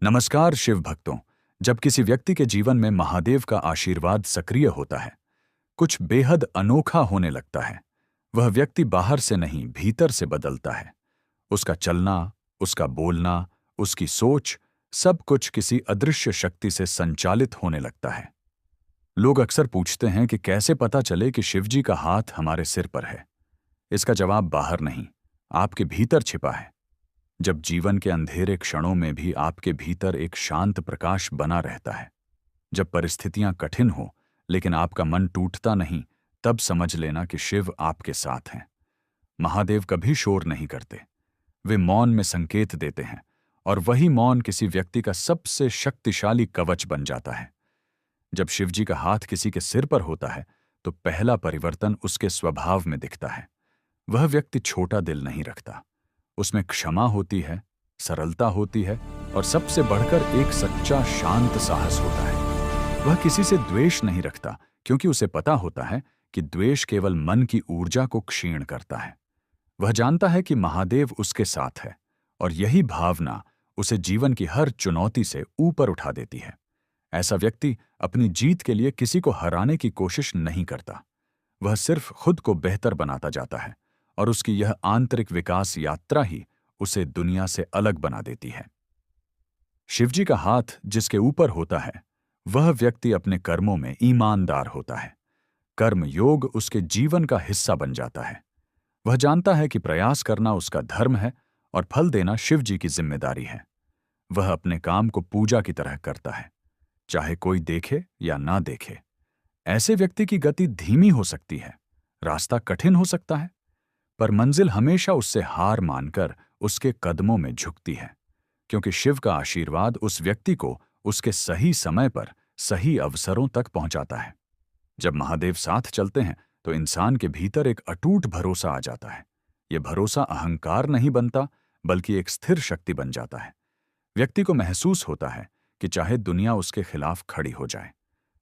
नमस्कार शिव भक्तों। जब किसी व्यक्ति के जीवन में महादेव का आशीर्वाद सक्रिय होता है, कुछ बेहद अनोखा होने लगता है। वह व्यक्ति बाहर से नहीं, भीतर से बदलता है। उसका चलना, उसका बोलना, उसकी सोच, सब कुछ किसी अदृश्य शक्ति से संचालित होने लगता है। लोग अक्सर पूछते हैं कि कैसे पता चले कि शिवजी का हाथ हमारे सिर पर है। इसका जवाब बाहर नहीं, आपके भीतर छिपा है। जब जीवन के अंधेरे क्षणों में भी आपके भीतर एक शांत प्रकाश बना रहता है, जब परिस्थितियां कठिन हो लेकिन आपका मन टूटता नहीं, तब समझ लेना कि शिव आपके साथ हैं। महादेव कभी शोर नहीं करते, वे मौन में संकेत देते हैं, और वही मौन किसी व्यक्ति का सबसे शक्तिशाली कवच बन जाता है। जब शिवजी का हाथ किसी के सिर पर होता है, तो पहला परिवर्तन उसके स्वभाव में दिखता है। वह व्यक्ति छोटा दिल नहीं रखता, उसमें क्षमा होती है, सरलता होती है, और सबसे बढ़कर एक सच्चा शांत साहस होता है। वह किसी से द्वेष नहीं रखता, क्योंकि उसे पता होता है कि द्वेष केवल मन की ऊर्जा को क्षीण करता है। वह जानता है कि महादेव उसके साथ है, और यही भावना उसे जीवन की हर चुनौती से ऊपर उठा देती है। ऐसा व्यक्ति अपनी जीत के लिए किसी को हराने की कोशिश नहीं करता, वह सिर्फ खुद को बेहतर बनाता जाता है, और उसकी यह आंतरिक विकास यात्रा ही उसे दुनिया से अलग बना देती है। शिवजी का हाथ जिसके ऊपर होता है, वह व्यक्ति अपने कर्मों में ईमानदार होता है। कर्म योग उसके जीवन का हिस्सा बन जाता है। वह जानता है कि प्रयास करना उसका धर्म है और फल देना शिवजी की जिम्मेदारी है। वह अपने काम को पूजा की तरह करता है, चाहे कोई देखे या ना देखे। ऐसे व्यक्ति की गति धीमी हो सकती है, रास्ता कठिन हो सकता है, पर मंजिल हमेशा उससे हार मानकर उसके कदमों में झुकती है, क्योंकि शिव का आशीर्वाद उस व्यक्ति को उसके सही समय पर सही अवसरों तक पहुंचाता है। जब महादेव साथ चलते हैं तो इंसान के भीतर एक अटूट भरोसा आ जाता है। यह भरोसा अहंकार नहीं बनता, बल्कि एक स्थिर शक्ति बन जाता है। व्यक्ति को महसूस होता है कि चाहे दुनिया उसके खिलाफ खड़ी हो जाए,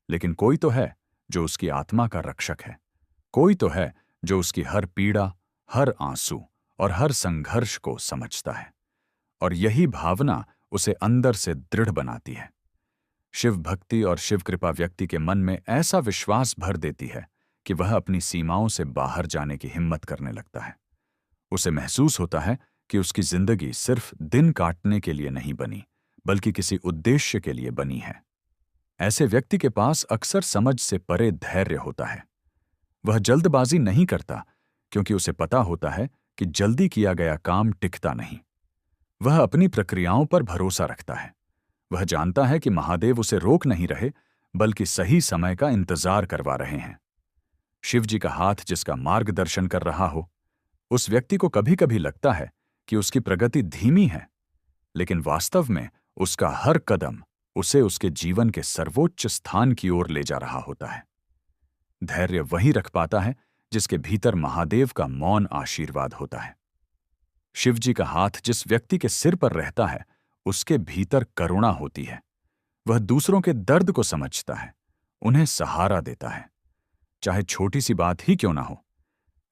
लेकिन कोई तो है जो उसकी आत्मा का रक्षक है। कोई तो है जो उसकी हर पीड़ा, हर आंसू और हर संघर्ष को समझता है, और यही भावना उसे अंदर से दृढ़ बनाती है। शिव भक्ति और शिव कृपा व्यक्ति के मन में ऐसा विश्वास भर देती है कि वह अपनी सीमाओं से बाहर जाने की हिम्मत करने लगता है। उसे महसूस होता है कि उसकी जिंदगी सिर्फ दिन काटने के लिए नहीं बनी, बल्कि किसी उद्देश्य के लिए बनी है। ऐसे व्यक्ति के पास अक्सर समझ से परे धैर्य होता है। वह जल्दबाजी नहीं करता, क्योंकि उसे पता होता है कि जल्दी किया गया काम टिकता नहीं। वह अपनी प्रक्रियाओं पर भरोसा रखता है। वह जानता है कि महादेव उसे रोक नहीं रहे, बल्कि सही समय का इंतजार करवा रहे हैं। शिवजी का हाथ जिसका मार्गदर्शन कर रहा हो, उस व्यक्ति को कभी कभी लगता है कि उसकी प्रगति धीमी है, लेकिन वास्तव में उसका हर कदम उसे उसके जीवन के सर्वोच्च स्थान की ओर ले जा रहा होता है। धैर्य वही रख पाता है जिसके भीतर महादेव का मौन आशीर्वाद होता है। शिवजी का हाथ जिस व्यक्ति के सिर पर रहता है, उसके भीतर करुणा होती है। वह दूसरों के दर्द को समझता है, उन्हें सहारा देता है, चाहे छोटी सी बात ही क्यों ना हो।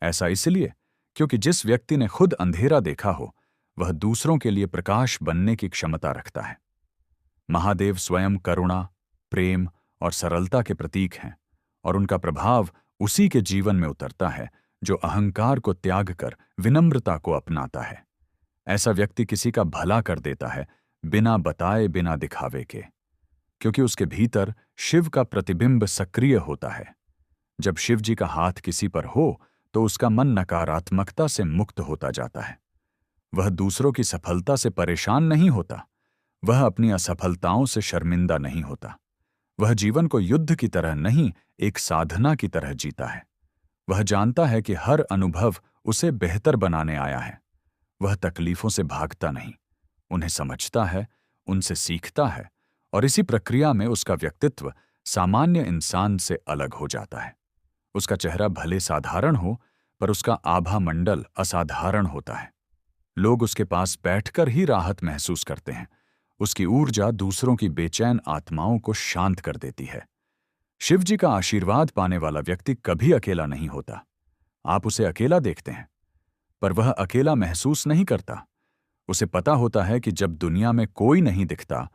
ऐसा इसलिए क्योंकि जिस व्यक्ति ने खुद अंधेरा देखा हो, वह दूसरों के लिए प्रकाश बनने की क्षमता रखता है। महादेव स्वयं करुणा, प्रेम और सरलता के प्रतीक हैं, और उनका प्रभाव उसी के जीवन में उतरता है जो अहंकार को त्याग कर विनम्रता को अपनाता है। ऐसा व्यक्ति किसी का भला कर देता है, बिना बताए, बिना दिखावे के, क्योंकि उसके भीतर शिव का प्रतिबिंब सक्रिय होता है। जब शिवजी का हाथ किसी पर हो तो उसका मन नकारात्मकता से मुक्त होता जाता है। वह दूसरों की सफलता से परेशान नहीं होता, वह अपनी असफलताओं से शर्मिंदा नहीं होता। वह जीवन को युद्ध की तरह नहीं, एक साधना की तरह जीता है। वह जानता है कि हर अनुभव उसे बेहतर बनाने आया है। वह तकलीफों से भागता नहीं, उन्हें समझता है, उनसे सीखता है, और इसी प्रक्रिया में उसका व्यक्तित्व सामान्य इंसान से अलग हो जाता है। उसका चेहरा भले साधारण हो, पर उसका आभा मंडल असाधारण होता है। लोग उसके पास बैठकर ही राहत महसूस करते हैं। उसकी ऊर्जा दूसरों की बेचैन आत्माओं को शांत कर देती है। शिवजी का आशीर्वाद पाने वाला व्यक्ति कभी अकेला नहीं होता। आप उसे अकेला देखते हैं, पर वह अकेला महसूस नहीं करता। उसे पता होता है कि जब दुनिया में कोई नहीं दिखता,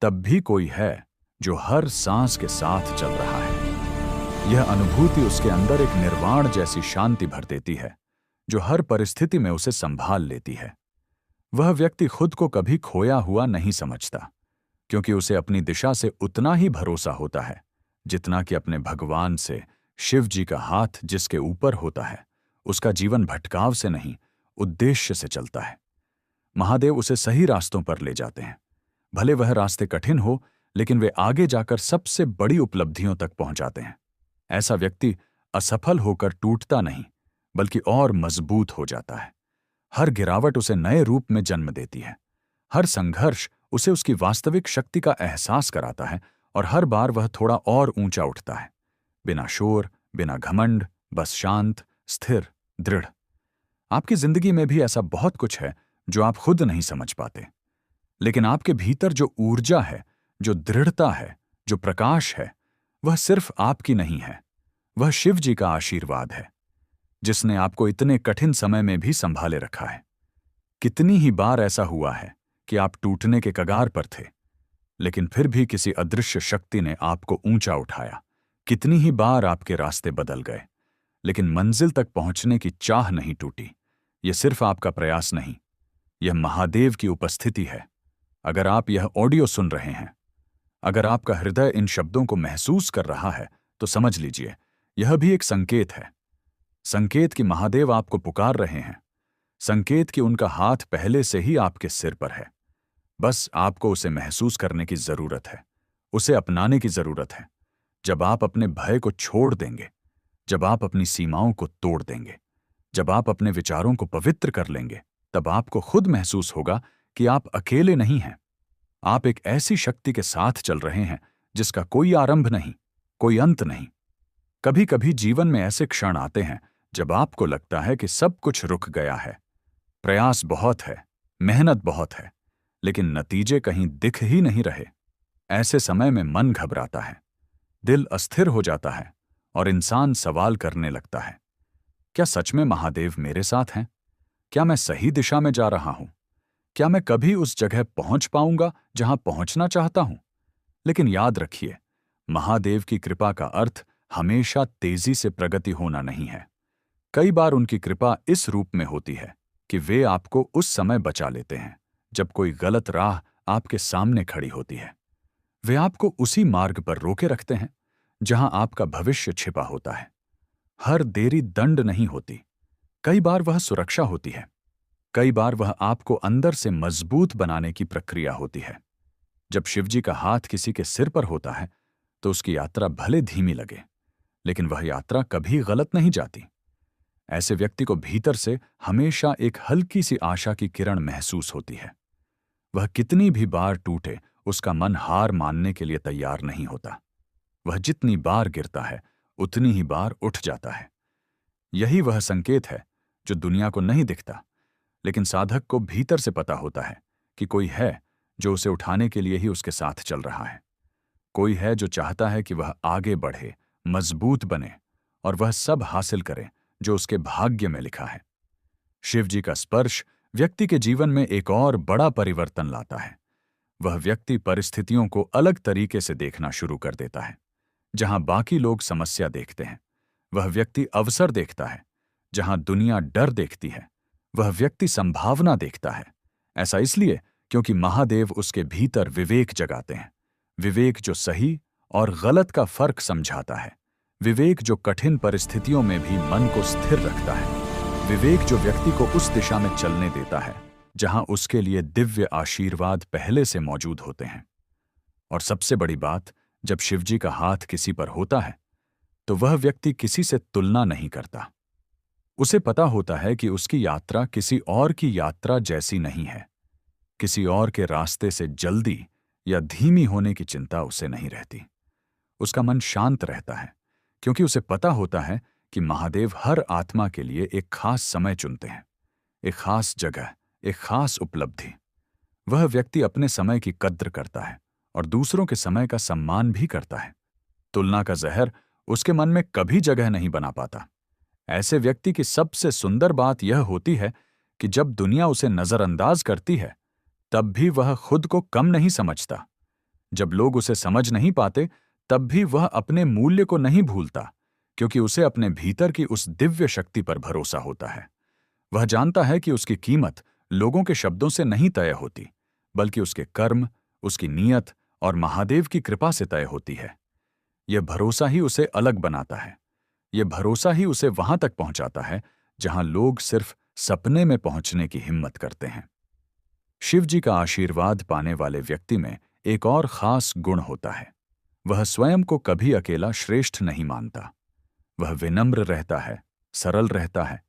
तब भी कोई है जो हर सांस के साथ चल रहा है। यह अनुभूति उसके अंदर एक निर्वाण जैसी शांति भर देती है, जो हर परिस्थिति में उसे संभाल लेती है। वह व्यक्ति खुद को कभी खोया हुआ नहीं समझता, क्योंकि उसे अपनी दिशा से उतना ही भरोसा होता है जितना कि अपने भगवान से। शिव जी का हाथ जिसके ऊपर होता है, उसका जीवन भटकाव से नहीं, उद्देश्य से चलता है। महादेव उसे सही रास्तों पर ले जाते हैं। भले वह रास्ते कठिन हो, लेकिन वे आगे जाकर सबसे बड़ी उपलब्धियों तक पहुंचाते हैं। ऐसा व्यक्ति असफल होकर टूटता नहीं, बल्कि और मजबूत हो जाता है। हर गिरावट उसे नए रूप में जन्म देती है। हर संघर्ष उसे उसकी वास्तविक शक्ति का एहसास कराता है, और हर बार वह थोड़ा और ऊंचा उठता है, बिना शोर, बिना घमंड, बस शांत, स्थिर, दृढ़। आपकी जिंदगी में भी ऐसा बहुत कुछ है जो आप खुद नहीं समझ पाते, लेकिन आपके भीतर जो ऊर्जा है, जो दृढ़ता है, जो प्रकाश है, वह सिर्फ आपकी नहीं है। वह शिव जी का आशीर्वाद है, जिसने आपको इतने कठिन समय में भी संभाले रखा है। कितनी ही बार ऐसा हुआ है कि आप टूटने के कगार पर थे, लेकिन फिर भी किसी अदृश्य शक्ति ने आपको ऊंचा उठाया। कितनी ही बार आपके रास्ते बदल गए, लेकिन मंजिल तक पहुंचने की चाह नहीं टूटी। यह सिर्फ आपका प्रयास नहीं, यह महादेव की उपस्थिति है। अगर आप यह ऑडियो सुन रहे हैं, अगर आपका हृदय इन शब्दों को महसूस कर रहा है, तो समझ लीजिए यह भी एक संकेत है। संकेत कि महादेव आपको पुकार रहे हैं, संकेत कि उनका हाथ पहले से ही आपके सिर पर है। बस आपको उसे महसूस करने की जरूरत है, उसे अपनाने की जरूरत है। जब आप अपने भय को छोड़ देंगे, जब आप अपनी सीमाओं को तोड़ देंगे, जब आप अपने विचारों को पवित्र कर लेंगे, तब आपको खुद महसूस होगा कि आप अकेले नहीं हैं। आप एक ऐसी शक्ति के साथ चल रहे हैं जिसका कोई आरंभ नहीं, कोई अंत नहीं। कभी कभी जीवन में ऐसे क्षण आते हैं जब आपको लगता है कि सब कुछ रुक गया है। प्रयास बहुत है, मेहनत बहुत है, लेकिन नतीजे कहीं दिख ही नहीं रहे। ऐसे समय में मन घबराता है, दिल अस्थिर हो जाता है, और इंसान सवाल करने लगता है, क्या सच में महादेव मेरे साथ हैं? क्या मैं सही दिशा में जा रहा हूं? क्या मैं कभी उस जगह पहुंच पाऊंगा जहां पहुंचना चाहता हूं? लेकिन याद रखिए, महादेव की कृपा का अर्थ हमेशा तेजी से प्रगति होना नहीं है। कई बार उनकी कृपा इस रूप में होती है कि वे आपको उस समय बचा लेते हैं जब कोई गलत राह आपके सामने खड़ी होती है। वे आपको उसी मार्ग पर रोके रखते हैं जहां आपका भविष्य छिपा होता है। हर देरी दंड नहीं होती, कई बार वह सुरक्षा होती है। कई बार वह आपको अंदर से मजबूत बनाने की प्रक्रिया होती है। जब शिवजी का हाथ किसी के सिर पर होता है, तो उसकी यात्रा भले धीमी लगे, लेकिन वह यात्रा कभी गलत नहीं जाती। ऐसे व्यक्ति को भीतर से हमेशा एक हल्की सी आशा की किरण महसूस होती है। वह कितनी भी बार टूटे, उसका मन हार मानने के लिए तैयार नहीं होता। वह जितनी बार गिरता है, उतनी ही बार उठ जाता है। यही वह संकेत है जो दुनिया को नहीं दिखता, लेकिन साधक को भीतर से पता होता है कि कोई है जो उसे उठाने के लिए ही उसके साथ चल रहा है। कोई है जो चाहता है कि वह आगे बढ़े, मजबूत बने, और वह सब हासिल करे जो उसके भाग्य में लिखा है। शिव जी का स्पर्श व्यक्ति के जीवन में एक और बड़ा परिवर्तन लाता है। वह व्यक्ति परिस्थितियों को अलग तरीके से देखना शुरू कर देता है। जहां बाकी लोग समस्या देखते हैं, वह व्यक्ति अवसर देखता है। जहां दुनिया डर देखती है, वह व्यक्ति संभावना देखता है। ऐसा इसलिए क्योंकि महादेव उसके भीतर विवेक जगाते हैं। विवेक जो सही और गलत का फर्क समझाता है। विवेक जो कठिन परिस्थितियों में भी मन को स्थिर रखता है। विवेक जो व्यक्ति को उस दिशा में चलने देता है जहां उसके लिए दिव्य आशीर्वाद पहले से मौजूद होते हैं। और सबसे बड़ी बात, जब शिवजी का हाथ किसी पर होता है, तो वह व्यक्ति किसी से तुलना नहीं करता। उसे पता होता है कि उसकी यात्रा किसी और की यात्रा जैसी नहीं है। किसी और के रास्ते से जल्दी या धीमी होने की चिंता उसे नहीं रहती। उसका मन शांत रहता है, क्योंकि उसे पता होता है कि महादेव हर आत्मा के लिए एक खास समय चुनते हैं, एक खास जगह, एक खास उपलब्धि। वह व्यक्ति अपने समय की कद्र करता है और दूसरों के समय का सम्मान भी करता है। तुलना का जहर उसके मन में कभी जगह नहीं बना पाता। ऐसे व्यक्ति की सबसे सुंदर बात यह होती है कि जब दुनिया उसे नजरअंदाज करती है, तब भी वह खुद को कम नहीं समझता। जब लोग उसे समझ नहीं पाते, तब भी वह अपने मूल्य को नहीं भूलता, क्योंकि उसे अपने भीतर की उस दिव्य शक्ति पर भरोसा होता है। वह जानता है कि उसकी कीमत लोगों के शब्दों से नहीं तय होती, बल्कि उसके कर्म, उसकी नीयत और महादेव की कृपा से तय होती है। यह भरोसा ही उसे अलग बनाता है। यह भरोसा ही उसे वहां तक पहुंचाता है जहां लोग सिर्फ सपने में पहुंचने की हिम्मत करते हैं। शिव जी का आशीर्वाद पाने वाले व्यक्ति में एक और खास गुण होता है। वह स्वयं को कभी अकेला श्रेष्ठ नहीं मानता। वह विनम्र रहता है, सरल रहता है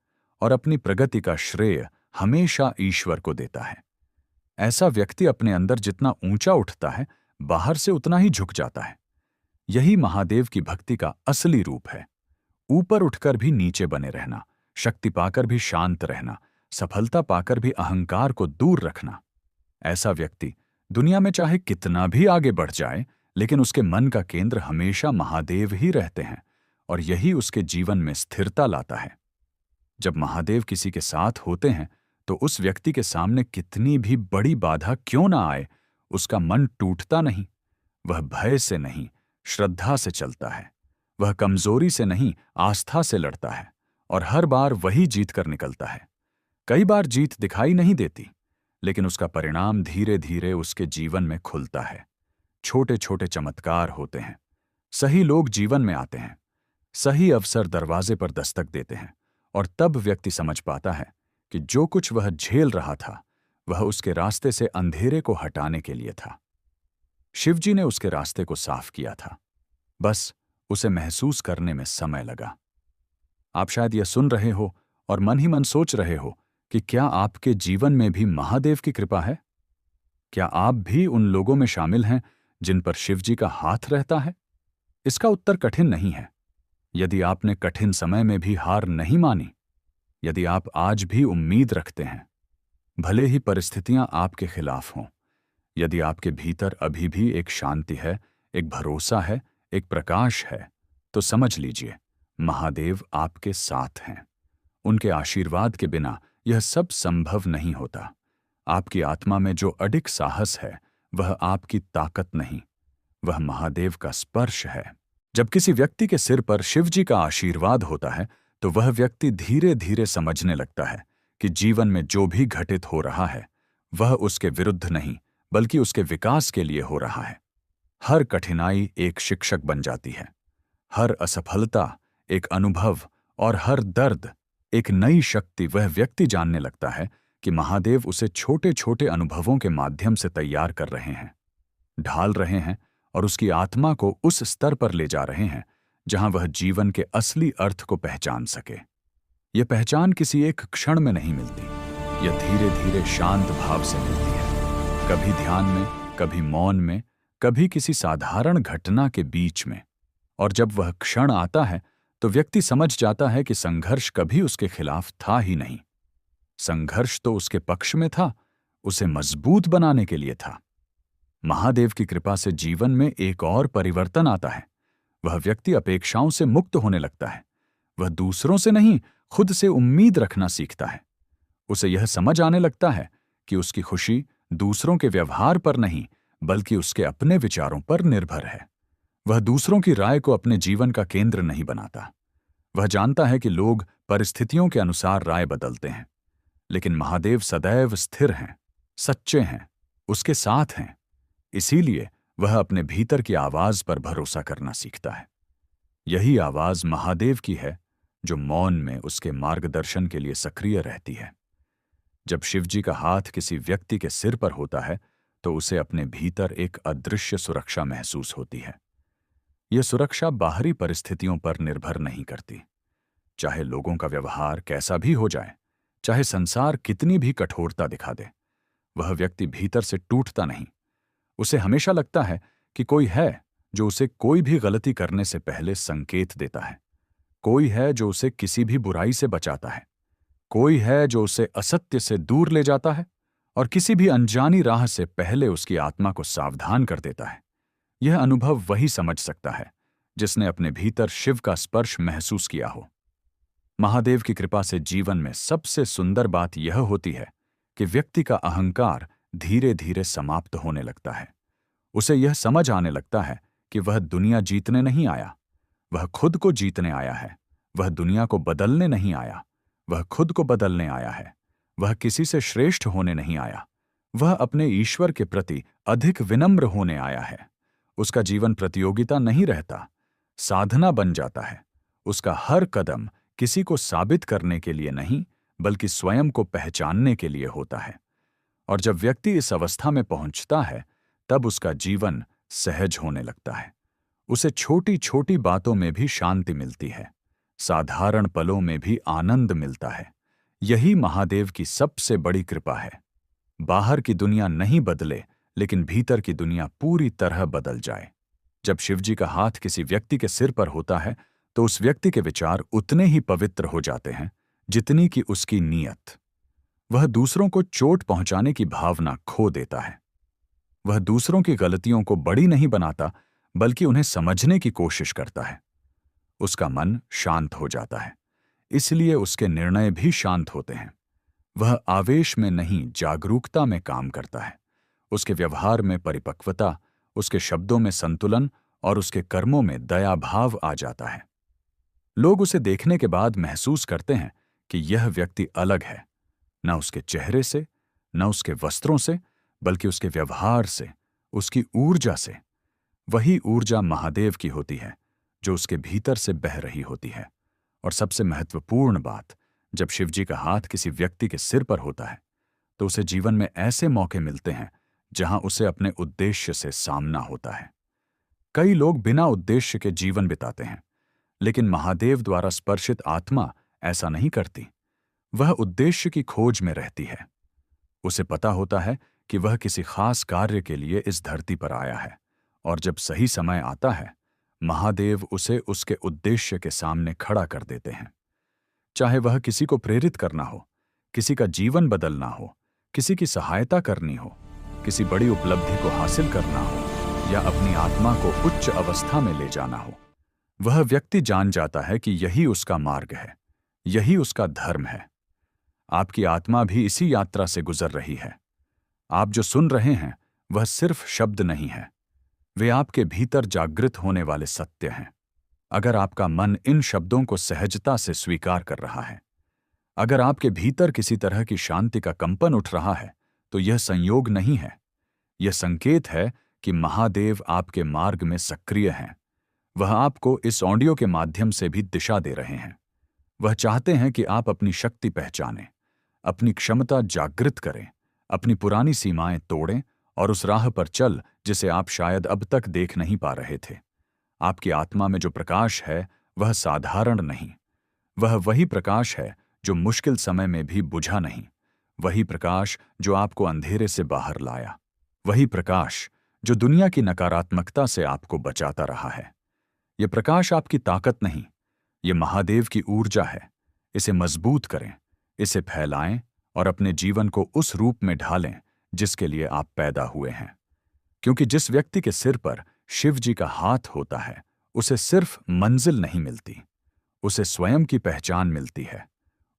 और अपनी प्रगति का श्रेय हमेशा ईश्वर को देता है। ऐसा व्यक्ति अपने अंदर जितना ऊंचा उठता है, बाहर से उतना ही झुक जाता है। यही महादेव की भक्ति का असली रूप है। ऊपर उठकर भी नीचे बने रहना, शक्ति पाकर भी शांत रहना, सफलता पाकर भी अहंकार को दूर रखना। ऐसा व्यक्ति दुनिया में चाहे कितना भी आगे बढ़ जाए, लेकिन उसके मन का केंद्र हमेशा महादेव ही रहते हैं और यही उसके जीवन में स्थिरता लाता है। जब महादेव किसी के साथ होते हैं, तो उस व्यक्ति के सामने कितनी भी बड़ी बाधा क्यों ना आए, उसका मन टूटता नहीं। वह भय से नहीं, श्रद्धा से चलता है। वह कमजोरी से नहीं, आस्था से लड़ता है और हर बार वही जीत कर निकलता है। कई बार जीत दिखाई नहीं देती, लेकिन उसका परिणाम धीरे धीरे उसके जीवन में खुलता है। छोटे छोटे चमत्कार होते हैं। सही लोग जीवन में आते हैं, सही अवसर दरवाजे पर दस्तक देते हैं और तब व्यक्ति समझ पाता है कि जो कुछ वह झेल रहा था, वह उसके रास्ते से अंधेरे को हटाने के लिए था। शिवजी ने उसके रास्ते को साफ किया था, बस उसे महसूस करने में समय लगा। आप शायद यह सुन रहे हो और मन ही मन सोच रहे हो कि क्या आपके जीवन में भी महादेव की कृपा है? क्या आप भी उन लोगों में शामिल हैं जिन पर शिवजी का हाथ रहता है? इसका उत्तर कठिन नहीं है। यदि आपने कठिन समय में भी हार नहीं मानी, यदि आप आज भी उम्मीद रखते हैं, भले ही परिस्थितियां आपके खिलाफ हों, यदि आपके भीतर अभी भी एक शांति है, एक भरोसा है, एक प्रकाश है, तो समझ लीजिए महादेव आपके साथ हैं। उनके आशीर्वाद के बिना यह सब संभव नहीं होता। आपकी आत्मा में जो अडिग साहस है, वह आपकी ताकत नहीं, वह महादेव का स्पर्श है। जब किसी व्यक्ति के सिर पर शिवजी का आशीर्वाद होता है, तो वह व्यक्ति धीरे धीरे समझने लगता है कि जीवन में जो भी घटित हो रहा है, वह उसके विरुद्ध नहीं, बल्कि उसके विकास के लिए हो रहा है। हर कठिनाई एक शिक्षक बन जाती है, हर असफलता एक अनुभव और हर दर्द एक नई शक्ति। वह व्यक्ति जानने लगता है कि महादेव उसे छोटे छोटे अनुभवों के माध्यम से तैयार कर रहे हैं, ढाल रहे हैं और उसकी आत्मा को उस स्तर पर ले जा रहे हैं जहां वह जीवन के असली अर्थ को पहचान सके। यह पहचान किसी एक क्षण में नहीं मिलती, यह धीरे धीरे शांत भाव से मिलती है, कभी ध्यान में, कभी मौन में, कभी किसी साधारण घटना के बीच में। और जब वह क्षण आता है, तो व्यक्ति समझ जाता है कि संघर्ष कभी उसके खिलाफ था ही नहीं। संघर्ष तो उसके पक्ष में था, उसे मजबूत बनाने के लिए था। महादेव की कृपा से जीवन में एक और परिवर्तन आता है। वह व्यक्ति अपेक्षाओं से मुक्त होने लगता है। वह दूसरों से नहीं, खुद से उम्मीद रखना सीखता है। उसे यह समझ आने लगता है कि उसकी खुशी दूसरों के व्यवहार पर नहीं, बल्कि उसके अपने विचारों पर निर्भर है। वह दूसरों की राय को अपने जीवन का केंद्र नहीं बनाता। वह जानता है कि लोग परिस्थितियों के अनुसार राय बदलते हैं, लेकिन महादेव सदैव स्थिर हैं, सच्चे हैं, उसके साथ हैं। इसीलिए वह अपने भीतर की आवाज पर भरोसा करना सीखता है। यही आवाज महादेव की है, जो मौन में उसके मार्गदर्शन के लिए सक्रिय रहती है। जब शिवजी का हाथ किसी व्यक्ति के सिर पर होता है, तो उसे अपने भीतर एक अदृश्य सुरक्षा महसूस होती है। यह सुरक्षा बाहरी परिस्थितियों पर निर्भर नहीं करती। चाहे लोगों का व्यवहार कैसा भी हो जाए, चाहे संसार कितनी भी कठोरता दिखा दे, वह व्यक्ति भीतर से टूटता नहीं। उसे हमेशा लगता है कि कोई है जो उसे कोई भी गलती करने से पहले संकेत देता है, कोई है जो उसे किसी भी बुराई से बचाता है, कोई है जो उसे असत्य से दूर ले जाता है और किसी भी अनजानी राह से पहले उसकी आत्मा को सावधान कर देता है। यह अनुभव वही समझ सकता है जिसने अपने भीतर शिव का स्पर्श महसूस किया हो। महादेव की कृपा से जीवन में सबसे सुंदर बात यह होती है कि व्यक्ति का अहंकार धीरे धीरे समाप्त होने लगता है। उसे यह समझ आने लगता है कि वह दुनिया जीतने नहीं आया, वह खुद को जीतने आया है। वह दुनिया को बदलने नहीं आया, वह खुद को बदलने आया है। वह किसी से श्रेष्ठ होने नहीं आया, वह अपने ईश्वर के प्रति अधिक विनम्र होने आया है। उसका जीवन प्रतियोगिता नहीं रहता, साधना बन जाता है। उसका हर कदम किसी को साबित करने के लिए नहीं, बल्कि स्वयं को पहचानने के लिए होता है। और जब व्यक्ति इस अवस्था में पहुंचता है, तब उसका जीवन सहज होने लगता है। उसे छोटी छोटी बातों में भी शांति मिलती है, साधारण पलों में भी आनंद मिलता है। यही महादेव की सबसे बड़ी कृपा है। बाहर की दुनिया नहीं बदले, लेकिन भीतर की दुनिया पूरी तरह बदल जाए। जब शिवजी का हाथ किसी व्यक्ति के सिर पर होता है, तो उस व्यक्ति के विचार उतने ही पवित्र हो जाते हैं जितनी कि उसकी नीयत। वह दूसरों को चोट पहुंचाने की भावना खो देता है। वह दूसरों की गलतियों को बड़ी नहीं बनाता, बल्कि उन्हें समझने की कोशिश करता है। उसका मन शांत हो जाता है, इसलिए उसके निर्णय भी शांत होते हैं। वह आवेश में नहीं, जागरूकता में काम करता है। उसके व्यवहार में परिपक्वता, उसके शब्दों में संतुलन और उसके कर्मों में दया भाव आ जाता है। लोग उसे देखने के बाद महसूस करते हैं कि यह व्यक्ति अलग है, न उसके चेहरे से, न उसके वस्त्रों से, बल्कि उसके व्यवहार से, उसकी ऊर्जा से। वही ऊर्जा महादेव की होती है जो उसके भीतर से बह रही होती है। और सबसे महत्वपूर्ण बात, जब शिवजी का हाथ किसी व्यक्ति के सिर पर होता है, तो उसे जीवन में ऐसे मौके मिलते हैं जहां उसे अपने उद्देश्य से सामना होता है। कई लोग बिना उद्देश्य के जीवन बिताते हैं, लेकिन महादेव द्वारा स्पर्शित आत्मा ऐसा नहीं करती। वह उद्देश्य की खोज में रहती है। उसे पता होता है कि वह किसी खास कार्य के लिए इस धरती पर आया है, और जब सही समय आता है, महादेव उसे उसके उद्देश्य के सामने खड़ा कर देते हैं। चाहे वह किसी को प्रेरित करना हो, किसी का जीवन बदलना हो, किसी की सहायता करनी हो, किसी बड़ी उपलब्धि को हासिल करना हो, या अपनी आत्मा को उच्च अवस्था में ले जाना हो, वह व्यक्ति जान जाता है कि यही उसका मार्ग है, यही उसका धर्म है। आपकी आत्मा भी इसी यात्रा से गुजर रही है। आप जो सुन रहे हैं वह सिर्फ शब्द नहीं है, वे आपके भीतर जागृत होने वाले सत्य हैं। अगर आपका मन इन शब्दों को सहजता से स्वीकार कर रहा है, अगर आपके भीतर किसी तरह की शांति का कंपन उठ रहा है, तो यह संयोग नहीं है, यह संकेत है कि महादेव आपके मार्ग में सक्रिय हैं। वह आपको इस ऑडियो के माध्यम से भी दिशा दे रहे हैं। वह चाहते हैं कि आप अपनी शक्ति पहचानें, अपनी क्षमता जागृत करें, अपनी पुरानी सीमाएं तोड़ें और उस राह पर चल जिसे आप शायद अब तक देख नहीं पा रहे थे। आपकी आत्मा में जो प्रकाश है वह साधारण नहीं, वह वही प्रकाश है जो मुश्किल समय में भी बुझा नहीं, वही प्रकाश जो आपको अंधेरे से बाहर लाया, वही प्रकाश जो दुनिया की नकारात्मकता से आपको बचाता रहा है। यह प्रकाश आपकी ताकत नहीं, यह महादेव की ऊर्जा है। इसे मजबूत करें, इसे फैलाएं और अपने जीवन को उस रूप में ढालें जिसके लिए आप पैदा हुए हैं। क्योंकि जिस व्यक्ति के सिर पर शिव जी का हाथ होता है, उसे सिर्फ मंजिल नहीं मिलती, उसे स्वयं की पहचान मिलती है।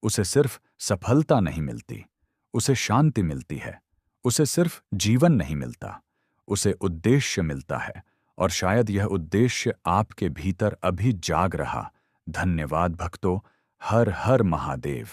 उसे सिर्फ सफलता नहीं मिलती, उसे शांति मिलती है। उसे सिर्फ जीवन नहीं मिलता, उसे उद्देश्य मिलता है, और शायद यह उद्देश्य आपके भीतर अभी जाग रहा। धन्यवाद भक्तों। हर हर महादेव।